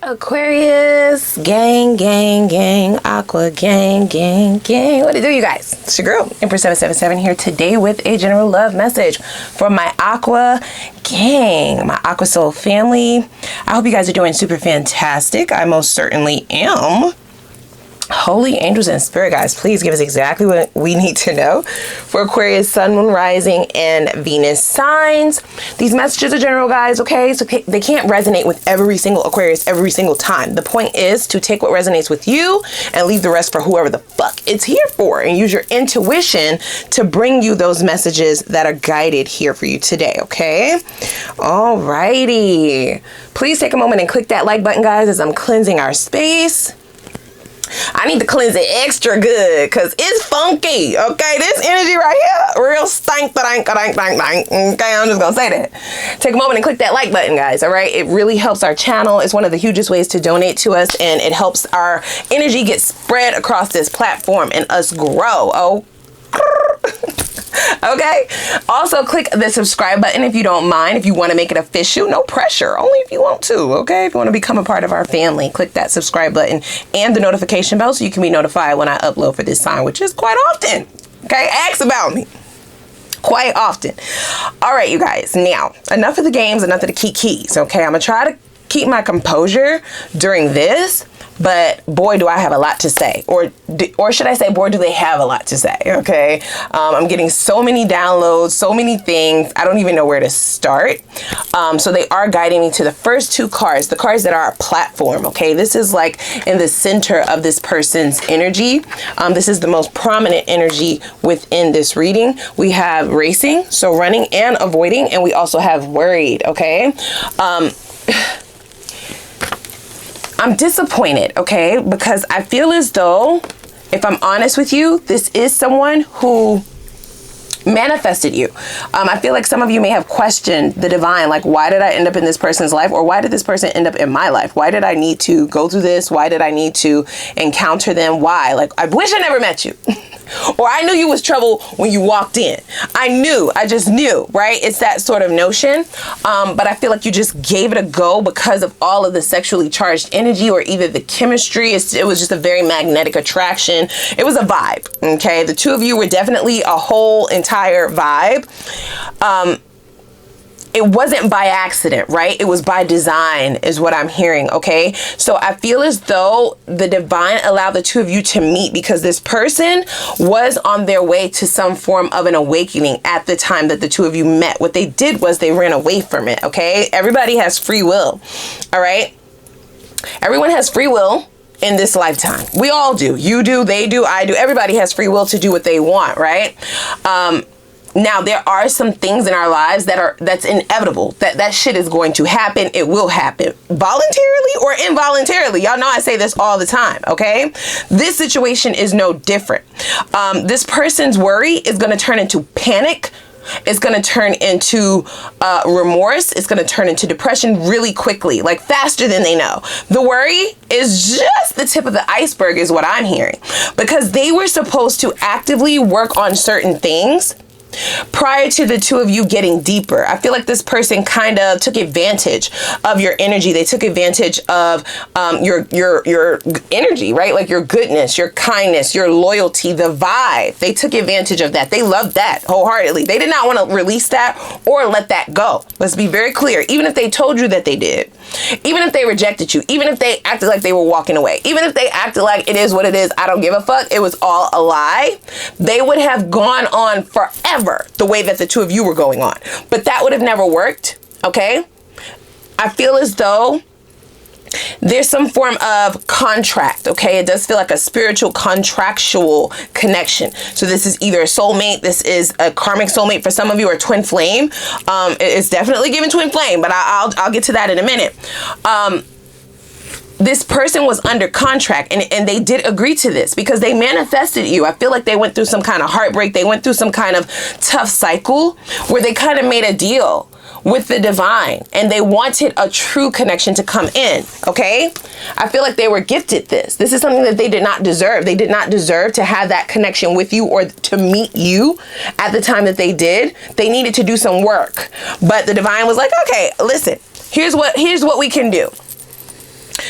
Aquarius, gang, gang, gang, Aqua, gang, gang, gang. What do you guys? It's your girl, Empress777 here today with a general love message from my Aqua gang, my Aqua Soul family. I hope you guys are doing super fantastic. I most certainly am. Holy angels and spirit guys, please give us exactly what we need to know for Aquarius, Sun, Moon, Rising, and Venus signs. These messages are general, guys, okay? So they can't resonate with every single Aquarius every single time. The point is to take what resonates with you and leave the rest for whoever the fuck it's here for, and use your intuition to bring you those messages that are guided here for you today, okay? Alrighty. Please take a moment and click that like button, guys, as I'm cleansing our space. I need to cleanse it extra good because it's funky, okay? This energy right here, real stank, okay? I'm just gonna say that. Take a moment and click that like button, guys, all right? It really helps our channel. It's one of the hugest ways to donate to us, and it helps our energy get spread across this platform and us grow, oh. Okay, also click the subscribe button if you don't mind. If you want to make it official, no pressure, only if you want to. Okay, if you want to become a part of our family, click that subscribe button and the notification bell so you can be notified when I upload for this sign, which is quite often. Okay, ask about me quite often. All right, you guys, now enough of the games, enough of the keys. Okay, I'm gonna try to keep my composure during this, but boy, do I have a lot to say, or should I say, boy, do they have a lot to say, okay? I'm getting so many downloads, so many things, I don't even know where to start. So they are guiding me to the first two cards, the cards that are a platform, okay? This is like in the center of this person's energy. This is the most prominent energy within this reading. We have racing, so running and avoiding, and we also have worried, okay? I'm disappointed, okay, because I feel as though, if I'm honest with you, this is someone who manifested you. I feel like some of you may have questioned the divine, like, why did I end up in this person's life, or why did this person end up in my life? Why did I need to go through this? Why did I need to encounter them? Why? Like, I wish I never met you. Or I knew you was trouble when you walked in. I just knew, right? It's that sort of notion. But I feel like you just gave it a go because of all of the sexually charged energy, or either the chemistry. It was just a very magnetic attraction. It was a vibe, okay? The two of you were definitely a whole entire vibe. It wasn't by accident, right? It was by design is what I'm hearing, okay? So I feel as though the divine allowed the two of you to meet because this person was on their way to some form of an awakening at the time that the two of you met. What they did was they ran away from it, okay? Everybody has free will, all right? Everyone has free will in this lifetime. We all do. You do, they do, I do. Everybody has free will to do what they want, right? Now, there are some things in our lives that's inevitable. That shit is going to happen. It will happen voluntarily or involuntarily. Y'all know I say this all the time, okay? This situation is no different. This person's worry is going to turn into panic. It's going to turn into remorse. It's going to turn into depression really quickly, like faster than they know. The worry is just the tip of the iceberg is what I'm hearing, because they were supposed to actively work on certain things prior to the two of you getting deeper. I feel like this person kind of took advantage of your energy. They took advantage of your energy, right? Like your goodness, your kindness, your loyalty, the vibe. They took advantage of that. They loved that wholeheartedly. They did not want to release that or let that go. Let's be very clear. Even if they told you that they did, even if they rejected you, even if they acted like they were walking away, even if they acted like it is what it is, I don't give a fuck, it was all a lie, they would have gone on forever the way that the two of you were going on. But that would have never worked, okay? I feel as though there's some form of contract, okay? It does feel like a spiritual contractual connection. So this is either a soulmate, this is a karmic soulmate for some of you, or twin flame. It's definitely giving twin flame, but I'll get to that in a minute. This person was under contract, and they did agree to this because they manifested you. I feel like they went through some kind of heartbreak. They went through some kind of tough cycle where they kind of made a deal with the divine, and they wanted a true connection to come in, okay? I feel like they were gifted this. This is something that they did not deserve. They did not deserve to have that connection with you or to meet you at the time that they did. They needed to do some work, but the divine was like, okay, listen, here's what we can do.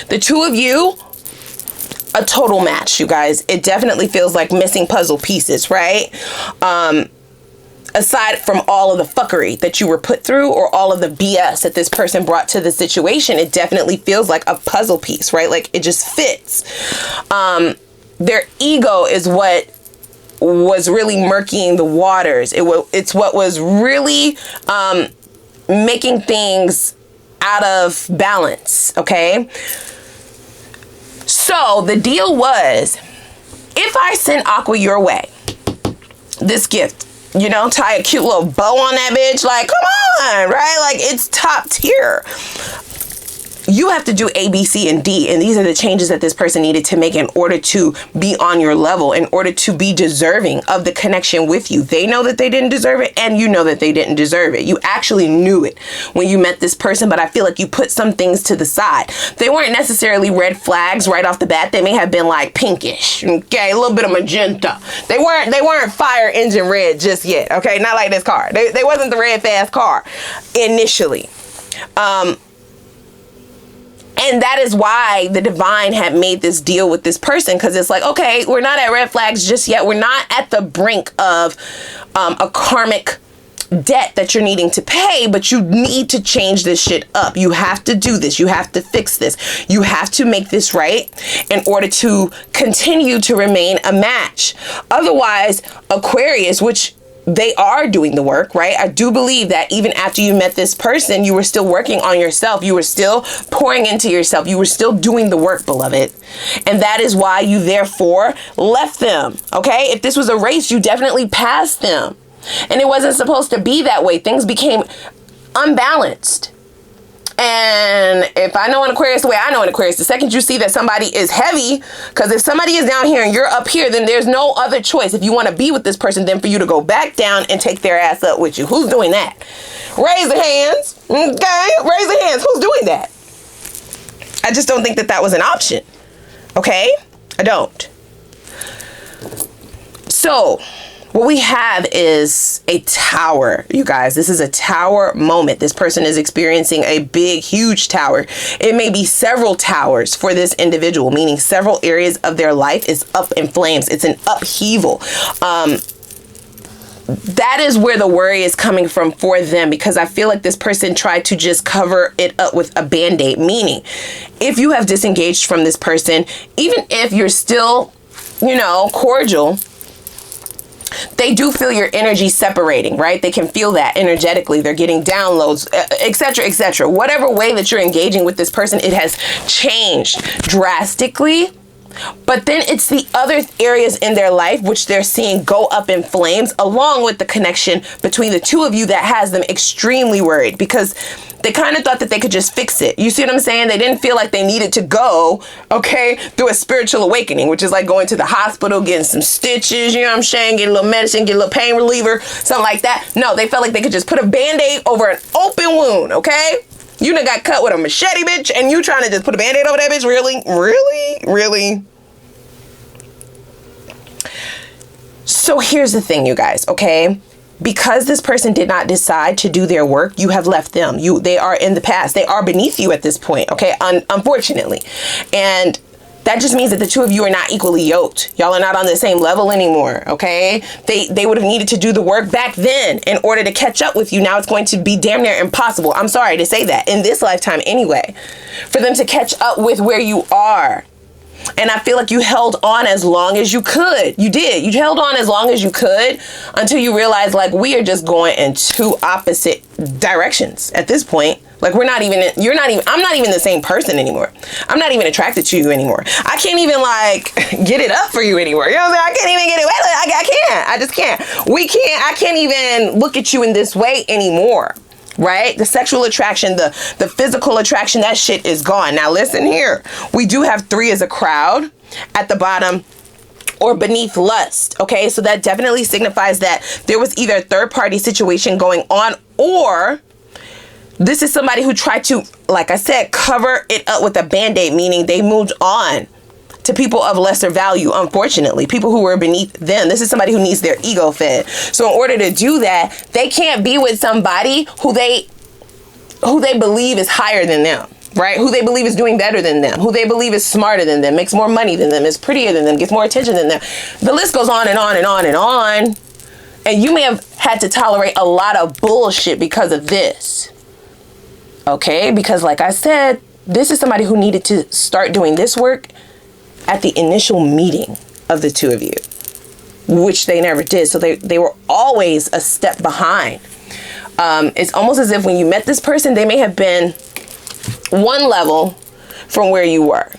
The two of you, a total match, you guys. It definitely feels like missing puzzle pieces, right? Aside from all of the fuckery that you were put through or all of the BS that this person brought to the situation, it definitely feels like a puzzle piece, right? Like it just fits. Their ego is what was really murkying the waters. It's what was really making things out of balance, okay? So the deal was, if I send Aqua your way, this gift, you know, tie a cute little bow on that bitch, like, come on, right? Like, it's top tier. You have to do A, B, C, and D. And these are the changes that this person needed to make in order to be on your level, in order to be deserving of the connection with you. They know that they didn't deserve it, and you know that they didn't deserve it. You actually knew it when you met this person, but I feel like you put some things to the side. They weren't necessarily red flags right off the bat. They may have been like pinkish, okay, a little bit of magenta. They weren't fire engine red just yet, okay? Not like this car. They wasn't the red fast car initially. And that is why the divine had made this deal with this person, because it's like, okay, we're not at red flags just yet. We're not at the brink of a karmic debt that you're needing to pay, but you need to change this shit up. You have to do this. You have to fix this. You have to make this right in order to continue to remain a match. Otherwise, Aquarius, which they are doing the work, right? I do believe that even after you met this person, you were still working on yourself. You were still pouring into yourself. You were still doing the work, beloved. And that is why you therefore left them, okay? If this was a race, you definitely passed them. And it wasn't supposed to be that way. Things became unbalanced. And if I know an Aquarius the way I know an Aquarius, the second you see that somebody is heavy, because if somebody is down here and you're up here, then there's no other choice. If you want to be with this person, then for you to go back down and take their ass up with you. Who's doing that? Raise the hands. Okay? Raise the hands. Who's doing that? I just don't think that that was an option. Okay? I don't. So what we have is a tower, you guys. This is a tower moment. This person is experiencing a big, huge tower. It may be several towers for this individual, meaning several areas of their life is up in flames. It's an upheaval. That is where the worry is coming from for them, because I feel like this person tried to just cover it up with a band-aid, meaning if you have disengaged from this person, even if you're still, you know, cordial, they do feel your energy separating, right? They can feel that energetically. They're getting downloads, etc., etc. Whatever way that you're engaging with this person, it has changed drastically. But then it's the other areas in their life which they're seeing go up in flames, along with the connection between the two of you that has them extremely worried, because they kind of thought that they could just fix it. You see what I'm saying? They didn't feel like they needed to go, okay, through a spiritual awakening, which is like going to the hospital, getting some stitches, you know what I'm saying? Get a little medicine, get a little pain reliever, something like that. No, they felt like they could just put a band-aid over an open wound, okay? You done got cut with a machete, bitch, and you trying to just put a band-aid over that bitch? Really? Really? Really? So here's the thing, you guys, okay? Because this person did not decide to do their work, you have left them. They are in the past. They are beneath you at this point, okay? Unfortunately. And that just means that the two of you are not equally yoked. Y'all are not on the same level anymore, okay? They would have needed to do the work back then in order to catch up with you. Now it's going to be damn near impossible. I'm sorry to say that, in this lifetime anyway, for them to catch up with where you are. And I feel like you held on as long as you could. You did. You held on as long as you could until you realized, like, we are just going in two opposite directions at this point. Like, I'm not even the same person anymore. I'm not even attracted to you anymore. I can't even, like, get it up for you anymore. You know what I'm saying? I can't even get it. I can't. I just can't. I can't even look at you in this way anymore. Right? The sexual attraction, the physical attraction, that shit is gone. Now listen here. We do have 3 as a crowd at the bottom, or beneath lust. Okay, so that definitely signifies that there was either a third party situation going on, or this is somebody who tried to, like I said, cover it up with a band-aid, meaning they moved on to people of lesser value, unfortunately, people who were beneath them. This is somebody who needs their ego fed. So in order to do that, they can't be with somebody who they believe is higher than them. right? Who they believe is doing better than them, who they believe is smarter than them, makes more money than them, is prettier than them, gets more attention than them. The list goes on and on and on and on. And you may have had to tolerate a lot of bullshit because of this. Okay? Because like I said, this is somebody who needed to start doing this work at the initial meeting of the two of you, which they never did. So they were always a step behind. It's almost as if when you met this person, they may have been one level from where you were.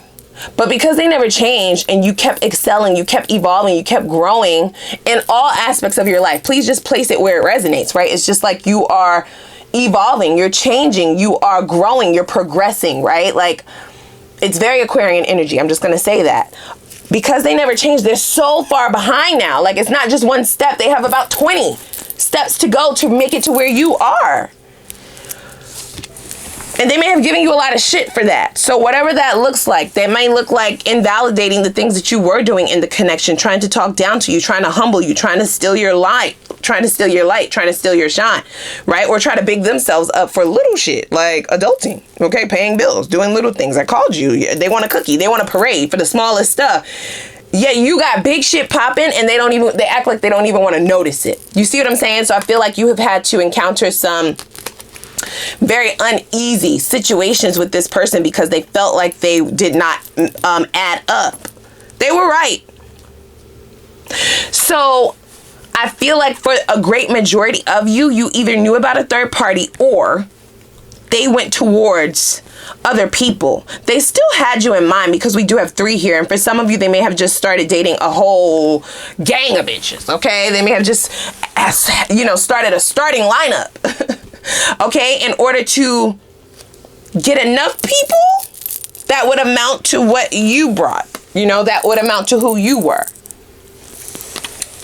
But because they never changed and you kept excelling, you kept evolving, you kept growing in all aspects of your life, please just place it where it resonates, right? It's just like you are evolving, you're changing, you are growing, you're progressing, right? Like, it's very Aquarian energy. I'm just going to say that. Because they never changed, they're so far behind now. Like, it's not just one step. They have about 20 steps to go to make it to where you are. And they may have given you a lot of shit for that. So whatever that looks like, they may look like invalidating the things that you were doing in the connection, trying to talk down to you, trying to humble you, trying to steal your light, trying to steal your shine, right? Or try to big themselves up for little shit like adulting, okay? Paying bills, doing little things. I called you. They want a cookie. They want a parade for the smallest stuff. Yeah, you got big shit popping and they act like they don't even want to notice it. You see what I'm saying? So I feel like you have had to encounter some very uneasy situations with this person because they felt like they did not add up. They were right. So I feel like for a great majority of you, you either knew about a third party or they went towards other people. They still had you in mind because we do have 3 here. And for some of you, they may have just started dating a whole gang of bitches. Okay. They may have just, started a starting lineup. Okay, in order to get enough people that would amount to what you brought, that would amount to who you were.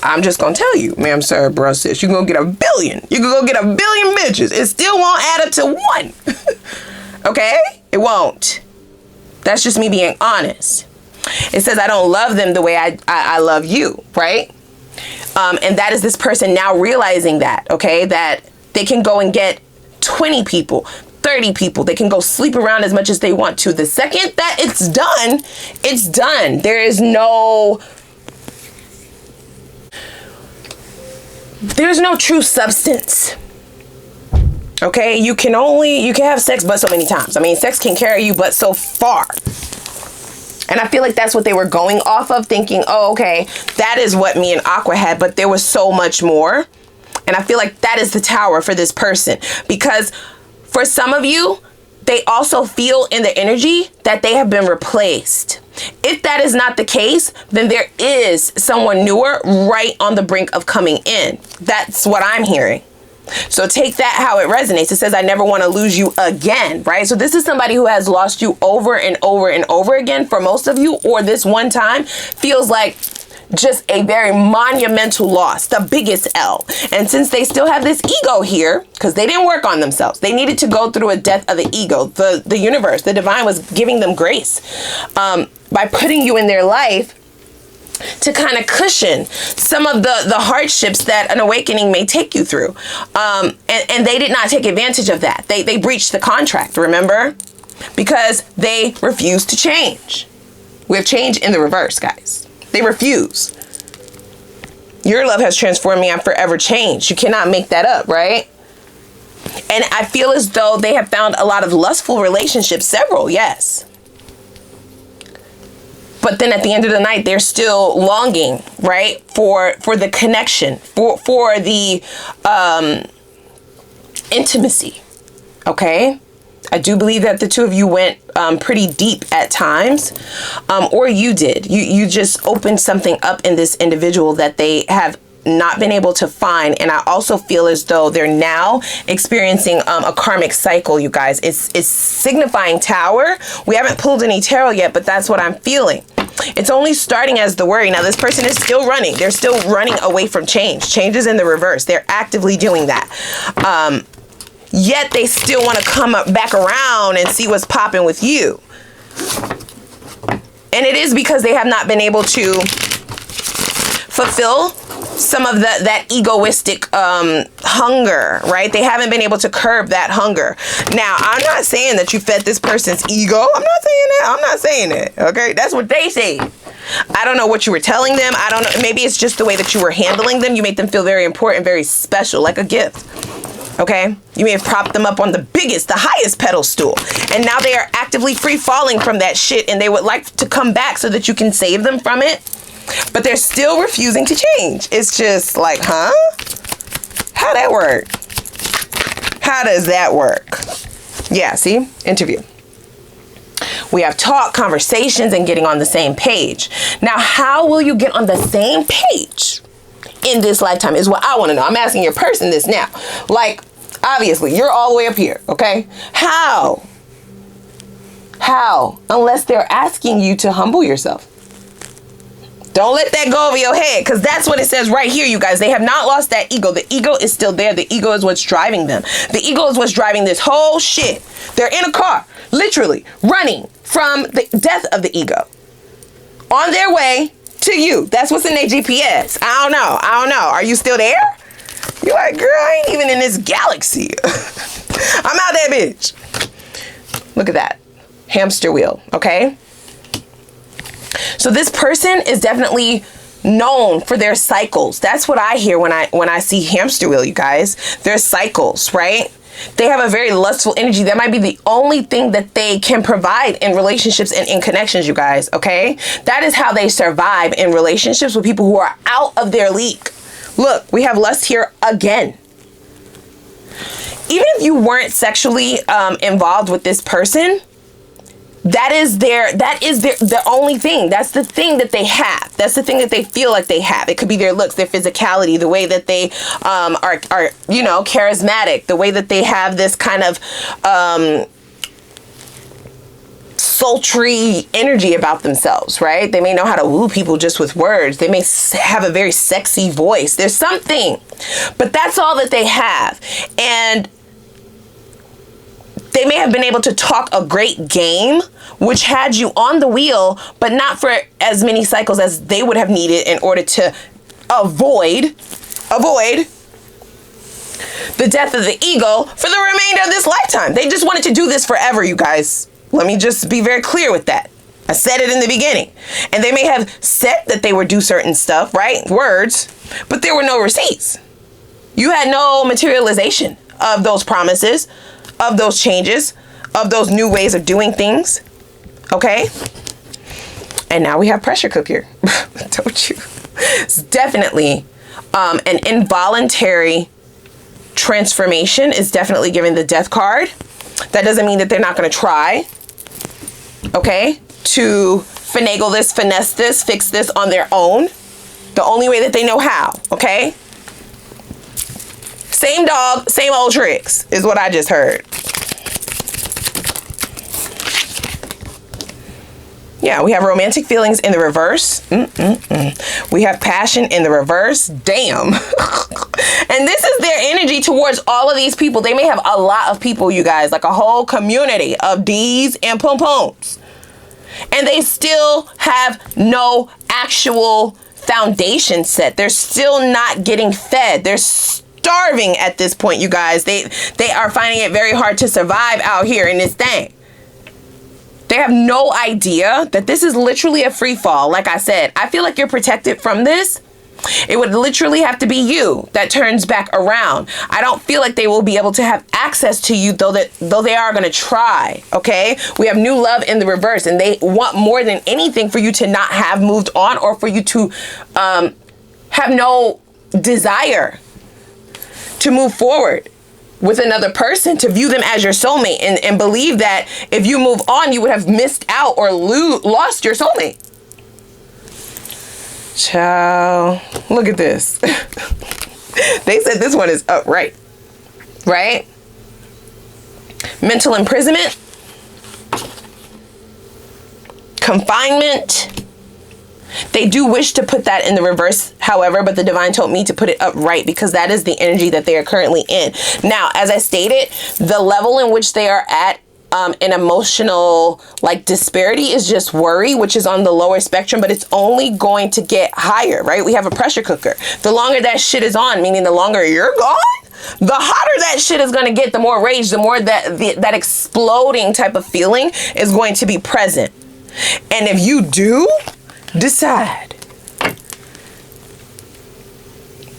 I'm just gonna tell you, ma'am, sir, bro, sis, you can go get 1 billion. You can go get 1 billion bitches. It still won't add up to 1. Okay, it won't. That's just me being honest. It says I don't love them the way I love you, right? And that is this person now realizing that, okay, that they can go and get 20 people, 30 people. They can go sleep around as much as they want to. The second that it's done, it's done. There's no true substance. Okay? You can have sex but so many times. I mean, sex can carry you but so far. And I feel like that's what they were going off of, thinking, oh, okay, that is what me and Aqua had, but there was so much more. And I feel like that is the tower for this person, because for some of you, they also feel in the energy that they have been replaced. If that is not the case, then there is someone newer right on the brink of coming in. That's what I'm hearing. So take that how it resonates. It says, I never want to lose you again, right? So this is somebody who has lost you over and over and over again for most of you, or this one time feels like just a very monumental loss, the biggest L. And since they still have this ego here, because they didn't work on themselves, they needed to go through a death of the ego. The universe, the divine was giving them grace by putting you in their life to kind of cushion some of the hardships that an awakening may take you through. And they did not take advantage of that. They breached the contract, remember? Because they refused to change. We have change in the reverse, guys. They refuse. Your love has transformed me. I'm forever changed. You cannot make that up, right? And I feel as though they have found a lot of lustful relationships, several, yes. But then at the end of the night, they're still longing, right? For the connection, for the intimacy, okay? I do believe that the two of you went pretty deep at times, or you did. You just opened something up in this individual that they have not been able to find. And I also feel as though they're now experiencing a karmic cycle, you guys. It's signifying tower. We haven't pulled any tarot yet, but that's what I'm feeling. It's only starting as the worry. Now, this person is still running. They're still running away from change. Change is in the reverse. They're actively doing that. Yet they still want to come back around and see what's popping with you. And it is because they have not been able to fulfill some of that egoistic hunger, right? They haven't been able to curb that hunger. Now, I'm not saying that you fed this person's ego. I'm not saying that. I'm not saying that. Okay, that's what they say. I don't know what you were telling them. I don't know. Maybe it's just the way that you were handling them. You made them feel very important, very special, like a gift. Okay, you may have propped them up on the highest pedestal, and now they are actively free falling from that shit, and they would like to come back so that you can save them from it, but they're still refusing to change. It's just like, huh? How that work? How does that work? Yeah, see? Interview. We have talk, conversations, and getting on the same page. Now, how will you get on the same page in this lifetime is what I want to know. I'm asking your person this now. Like, obviously, you're all the way up here, okay? How? How? Unless they're asking you to humble yourself. Don't let that go over your head, because that's what it says right here, you guys. They have not lost that ego. The ego is still there. The ego is what's driving them. The ego is what's driving this whole shit. They're in a car, literally running from the death of the ego, on their way to you. That's what's in their GPS. I don't know. Are you still there? You're like, girl, I ain't even in this galaxy. I'm out that bitch. Look at that. Hamster wheel, okay? So this person is definitely known for their cycles. That's what I hear when I see hamster wheel, you guys. Their cycles, right? They have a very lustful energy. That might be the only thing that they can provide in relationships and in connections, you guys, okay? That is how they survive in relationships with people who are out of their league. Look, we have lust here again. Even if you weren't sexually involved with this person, that is the only thing. That's the thing that they have. That's the thing that they feel like they have. It could be their looks, their physicality, the way that they are, you know, charismatic, the way that they have this kind of sultry energy about themselves, right? They may know how to woo people just with words. They may have a very sexy voice. There's something, but that's all that they have. And they may have been able to talk a great game, which had you on the wheel, but not for as many cycles as they would have needed in order to avoid the death of the ego for the remainder of this lifetime. They just wanted to do this forever, you guys. Let me just be very clear with that. I said it in the beginning. And they may have said that they would do certain stuff, right? Words, but there were no receipts. You had no materialization of those promises, of those changes, of those new ways of doing things. Okay? And now we have pressure cooker. Don't you? It's definitely an involuntary transformation is definitely giving the death card. That doesn't mean that they're not going to try, okay, to finagle this, finesse this, fix this on their own. The only way that they know how, okay? Same dog, same old tricks is what I just heard. Yeah, we have romantic feelings in the reverse. We have passion in the reverse. Damn. And this is their energy towards all of these people. They may have a lot of people, you guys, like a whole community of D's and pom-poms. And they still have no actual foundation set. They're still not getting fed. They're starving at this point, you guys. They are finding it very hard to survive out here in this thing. They have no idea that this is literally a free fall. Like I said, I feel like you're protected from this. It would literally have to be you that turns back around. I don't feel like they will be able to have access to you, though they are going to try. Okay, we have new love in the reverse, and they want more than anything for you to not have moved on, or for you to have no desire to move forward with another person, to view them as your soulmate, and believe that if you move on, you would have missed out or lost your soulmate. Child, look at this. They said this one is upright, right? Mental imprisonment, confinement. They do wish to put that in the reverse, however, but the divine told me to put it upright because that is the energy that they are currently in. Now, as I stated, the level in which they are at an emotional like disparity is just worry, which is on the lower spectrum, but it's only going to get higher, right? We have a pressure cooker. The longer that shit is on, meaning the longer you're gone, the hotter that shit is going to get, the more rage, the more that exploding type of feeling is going to be present. And if you do decide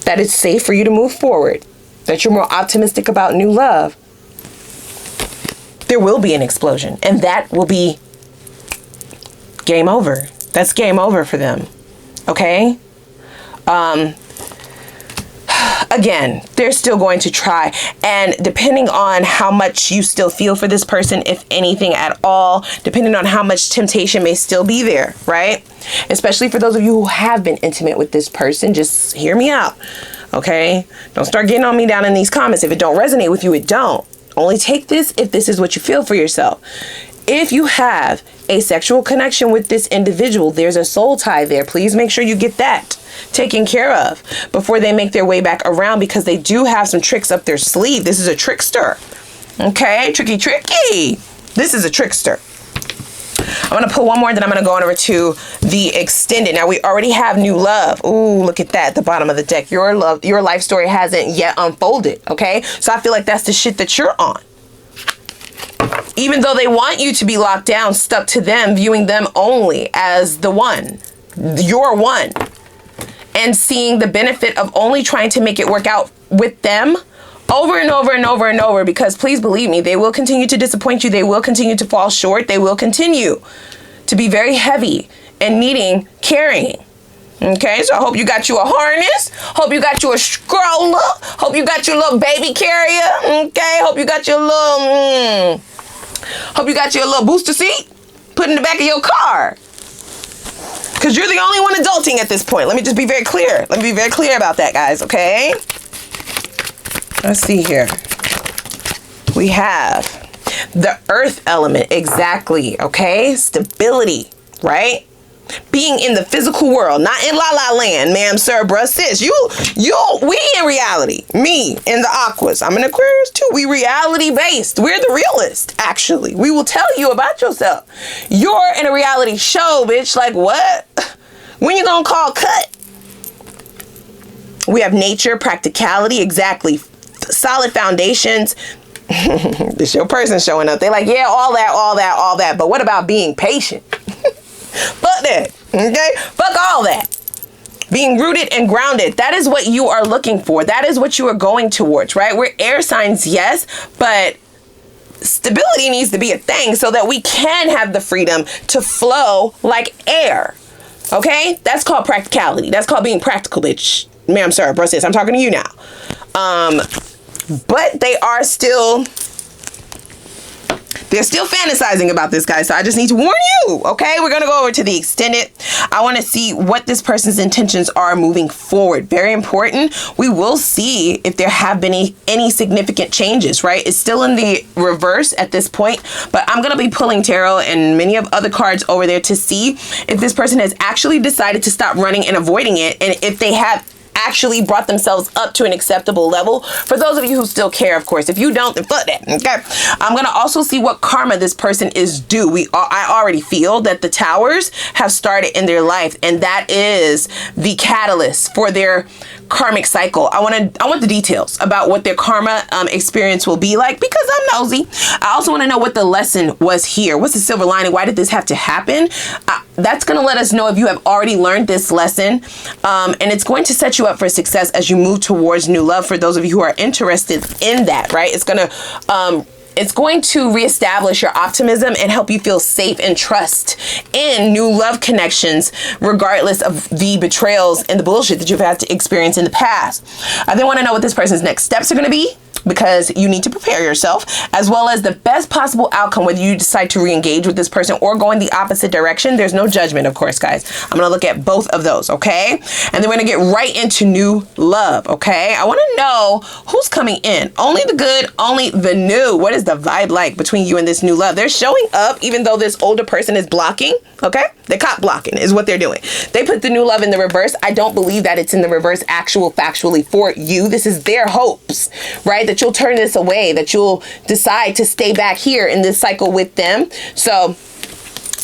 that it's safe for you to move forward, that you're more optimistic about new love, there will be an explosion, and that will be game over. That's game over for them. Okay? Again, they're still going to try, and depending on how much you still feel for this person, if anything at all, depending on how much temptation may still be there, right? Especially for those of you who have been intimate with this person, just hear me out, okay? Don't start getting on me down in these comments. If it don't resonate with you, it don't. Only take this if this is what you feel for yourself. If you have a sexual connection with this individual, there's a soul tie there. Please make sure you get that taken care of before they make their way back around, because they do have some tricks up their sleeve. This is a trickster. Okay, tricky. This is a trickster. I'm going to pull one more, then I'm going to go on over to the extended. Now, we already have new love. Ooh, look at that at the bottom of the deck. Your life story hasn't yet unfolded, okay? So I feel like that's the shit that you're on. Even though they want you to be locked down, stuck to them, viewing them only as the one, your one, and seeing the benefit of only trying to make it work out with them over and over and over and over, because please believe me, they will continue to disappoint you. They will continue to fall short. They will continue to be very heavy and needing carrying. Okay, so I hope you got you a harness. Hope you got you a stroller. Hope you got your little baby carrier. Okay, hope you got your little, hope you got your little booster seat put in the back of your car. Because you're the only one adulting at this point. Let me just be very clear. Let me be very clear about that, guys, okay? Let's see here. We have the earth element, exactly, okay? Stability, right? Being in the physical world, not in la la land, ma'am, sir, bruh, sis. We in reality. Me in the Aquas. I'm an Aquarius too. We reality based. We're the realist, actually. We will tell you about yourself. You're in a reality show, bitch. Like what? When you gonna call cut? We have nature, practicality, exactly. Solid foundations. This your person showing up. They like, yeah, all that. But what about being patient? Fuck that, okay? Fuck all that. Being rooted and grounded. That is what you are looking for. That is what you are going towards, right? We're air signs, yes, but stability needs to be a thing so that we can have the freedom to flow like air, okay? That's called practicality. That's called being practical, bitch. Ma'am, sir, bro, sis, I'm talking to you now. But they are still... They're still fantasizing about this, guy. So I just need to warn you, okay? We're going to go over to the extended. I want to see what this person's intentions are moving forward. Very important. We will see if there have been any significant changes, right? It's still in the reverse at this point, but I'm going to be pulling tarot and many of other cards over there to see if this person has actually decided to stop running and avoiding it, and if they have actually brought themselves up to an acceptable level. For those of you who still care, of course. If you don't, then fuck that, okay? I'm going to also see what karma this person is due. I already feel that the towers have started in their life, and that is the catalyst for their karmic cycle. I want the details about what their karma experience will be like, because I'm nosy. I also want to know what the lesson was here. What's the silver lining? Why did this have to happen? That's going to let us know if you have already learned this lesson, and it's going to set you up for success as you move towards new love. For those of you who are interested in that, right? It's going to reestablish your optimism and help you feel safe and trust in new love connections, regardless of the betrayals and the bullshit that you've had to experience in the past. I then want to know what this person's next steps are going to be, because you need to prepare yourself, as well as the best possible outcome, whether you decide to re-engage with this person or go in the opposite direction. There's no judgment, of course, guys. I'm going to look at both of those, okay? And then we're going to get right into new love, okay? I want to know who's coming in. Only the good, only the new. What is the the vibe like between you and this new love? They're showing up even though this older person is blocking, okay? They're cop blocking is what they're doing. They put the new love in the reverse. I don't believe that it's in the reverse factually for you. This is their hopes, right? That you'll turn this away, that you'll decide to stay back here in this cycle with them. So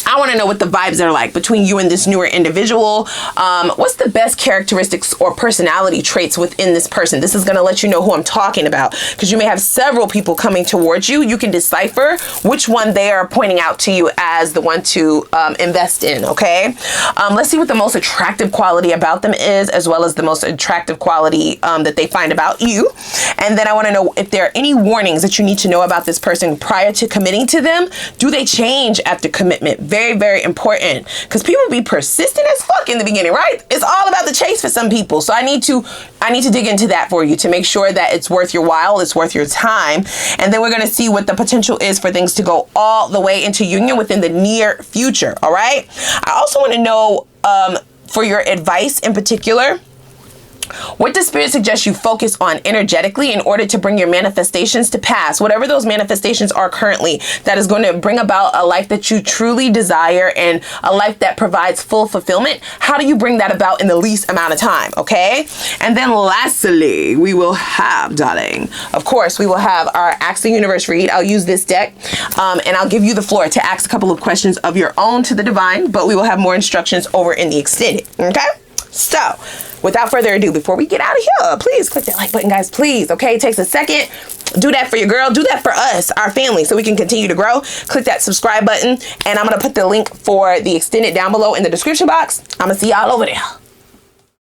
I want to know what the vibes are like between you and this newer individual. What's the best characteristics or personality traits within this person? This is going to let you know who I'm talking about, because you may have several people coming towards you. You can decipher which one they are pointing out to you as the one to invest in, okay? Let's see what the most attractive quality about them is, as well as the most attractive quality that they find about you. And then I want to know if there are any warnings that you need to know about this person prior to committing to them. Do they change after commitment? Very, very important, because people be persistent as fuck in the beginning, right? It's all about the chase for some people. So I need to dig into that for you to make sure that it's worth your while, it's worth your time. And then we're going to see what the potential is for things to go all the way into union within the near future. All right. I also want to know for your advice in particular, what does Spirit suggest you focus on energetically in order to bring your manifestations to pass? Whatever those manifestations are currently, that is going to bring about a life that you truly desire and a life that provides full fulfillment. How do you bring that about in the least amount of time? Okay. And then lastly, we will have, darling, of course, we will have our Ask the Universe read. I'll use this deck and I'll give you the floor to ask a couple of questions of your own to the divine, but we will have more instructions over in the extended. Okay. So without further ado, before we get out of here, please click that like button, guys, please. Okay, it takes a second. Do that for your girl. Do that for us, our family, so we can continue to grow. Click that subscribe button, and I'm going to put the link for the extended down below in the description box. I'm going to see y'all over there.